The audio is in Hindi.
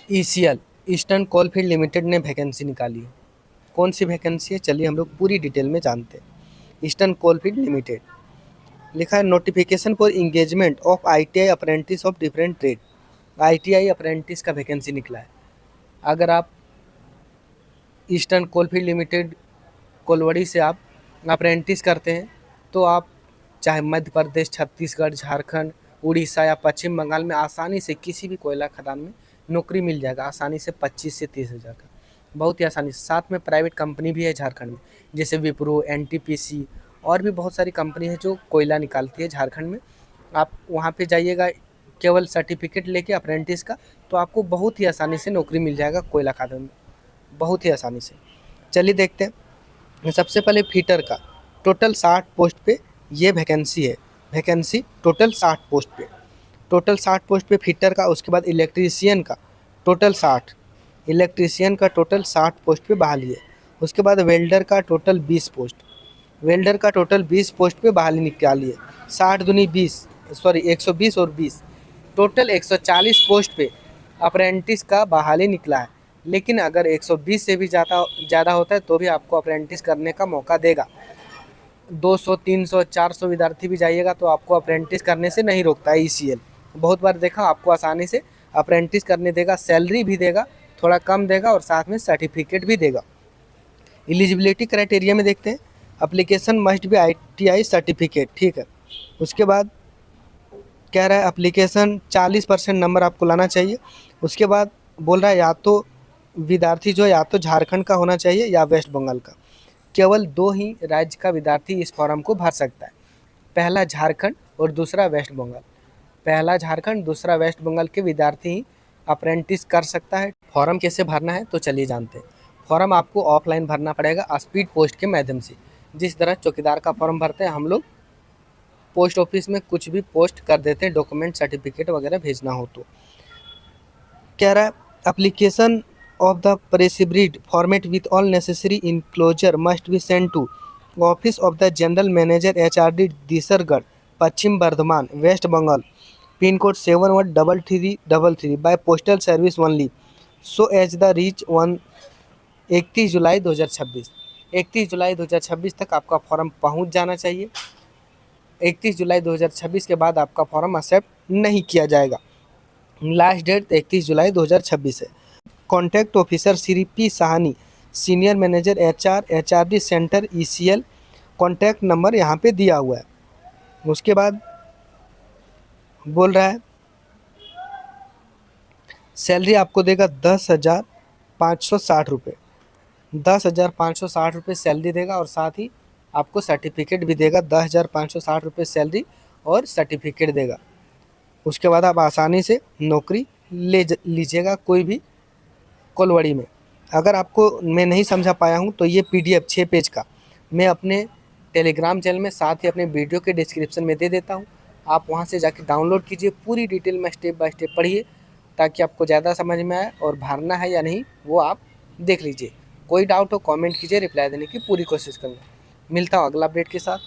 ईसीएल ईस्टर्न कोलफील्ड लिमिटेड ने वैकेंसी निकाली है। कौन सी वैकेंसी है, चलिए हम लोग पूरी डिटेल में जानते हैं। ईस्टर्न कोलफील्ड लिमिटेड लिखा है notification for engagement of ITI apprentice of different trade. ITI apprentice का वैकेंसी निकला है। अगर आप ईस्टर्न कोलफील्ड लिमिटेड कोलवड़ी से आप अप्रेंटिस करते हैं तो आप चाहे मध्य प्रदेश, छत्तीसगढ़, झारखंड, उड़ीसा या पश्चिम बंगाल में आसानी से किसी भी कोयला खदान में नौकरी मिल जाएगा। आसानी से 25 से 30 हज़ार का, बहुत ही आसानी से। साथ में प्राइवेट कंपनी भी है झारखंड में, जैसे विप्रो, एनटीपीसी और भी बहुत सारी कंपनी है जो कोयला निकालती है झारखंड में। आप वहाँ पे जाइएगा केवल सर्टिफिकेट लेके अप्रेंटिस का, तो आपको बहुत ही आसानी से नौकरी मिल जाएगा कोयला खदान में, बहुत ही आसानी से। चलिए देखते हैं। सबसे पहले फीटर का टोटल 60 पोस्ट पे ये वैकेंसी है। वैकेंसी टोटल 60 पोस्ट पे, टोटल 60 पोस्ट पे फीटर का। उसके बाद इलेक्ट्रीशियन का टोटल 60, इलेक्ट्रीशियन का टोटल 60 पोस्ट पे बहाली है। उसके बाद वेल्डर का टोटल 20 पोस्ट, वेल्डर का टोटल 20 पोस्ट पे बहाली निकाली है। 60 दूनी 20, सॉरी 120 और 20, टोटल 140 पोस्ट पे अप्रेंटिस का बहाली निकला है। लेकिन अगर 120 से भी ज़्यादा होता है तो भी आपको अप्रेंटिस करने का मौका देगा। 200, 300, 400 विद्यार्थी भी जाइएगा तो आपको अप्रेंटिस करने से नहीं रोकता है ईसीएल। बहुत बार देखा, आपको आसानी से अप्रेंटिस करने देगा, सैलरी भी देगा, थोड़ा कम देगा और साथ में सर्टिफिकेट भी देगा। एलिजिबिलिटी क्राइटेरिया में देखते हैं। Application must be ITI certificate, ठीक है। उसके बाद कह रहा है एप्लीकेशन 40% नंबर आपको लाना चाहिए। उसके बाद बोल रहा है या तो विद्यार्थी जो है या तो झारखंड का होना चाहिए या वेस्ट बंगाल का। केवल 2 ही राज्य का विद्यार्थी इस फॉर्म को भर सकता है, पहला झारखंड और दूसरा वेस्ट बंगाल। पहला झारखंड, दूसरा वेस्ट बंगाल के विद्यार्थी ही अप्रेंटिस कर सकता है। फॉर्म कैसे भरना है तो चलिए जानते हैं। फॉर्म आपको ऑफलाइन भरना पड़ेगा स्पीड पोस्ट के माध्यम से। जिस तरह चौकीदार का फॉर्म भरते हैं हम लोग पोस्ट ऑफिस में, कुछ भी पोस्ट कर देते हैं, डॉक्यूमेंट सर्टिफिकेट वगैरह भेजना हो तो। कह रहा है application of the prescribed format with all necessary enclosure must be sent to office of the general manager HRD Disargarh, Pachim Bardhaman, West Bengal, pin code 713333 by postal service only, so as the reach 31 जुलाई 2026। 31 जुलाई 2026 तक आपका फॉर्म पहुंच जाना चाहिए। 31 जुलाई 2026 के बाद आपका फॉर्म एक्सेप्ट नहीं किया जाएगा। लास्ट डेट 31 जुलाई 2026 है। Contact officer Shri P Sahni, senior manager HR, HRD centre ECL. Contact number यहाँ पे दिया हुआ है। उसके बाद बोल रहा है सैलरी आपको देगा 10,560 रुपये, 10,560 रुपये सैलरी देगा और साथ ही आपको सर्टिफिकेट भी देगा। 10,560 रुपये सैलरी और सर्टिफिकेट देगा। उसके बाद आप आसानी से नौकरी ले लीजिएगा कोई भी कोलवड़ी में। अगर आपको मैं नहीं समझा पाया हूँ तो ये पीडीएफ 6 पेज का मैं अपने टेलीग्राम चैनल में साथ ही अपने वीडियो के डिस्क्रिप्शन में दे देता हूँ। आप वहाँ से जाके डाउनलोड कीजिए, पूरी डिटेल में स्टेप बाय स्टेप पढ़िए ताकि आपको ज़्यादा समझ में आए और भरना है या नहीं वो आप देख लीजिए। कोई डाउट हो कमेंट कीजिए, रिप्लाई देने की पूरी कोशिश करूँगा। मिलता हूँ अगला अपडेट के साथ।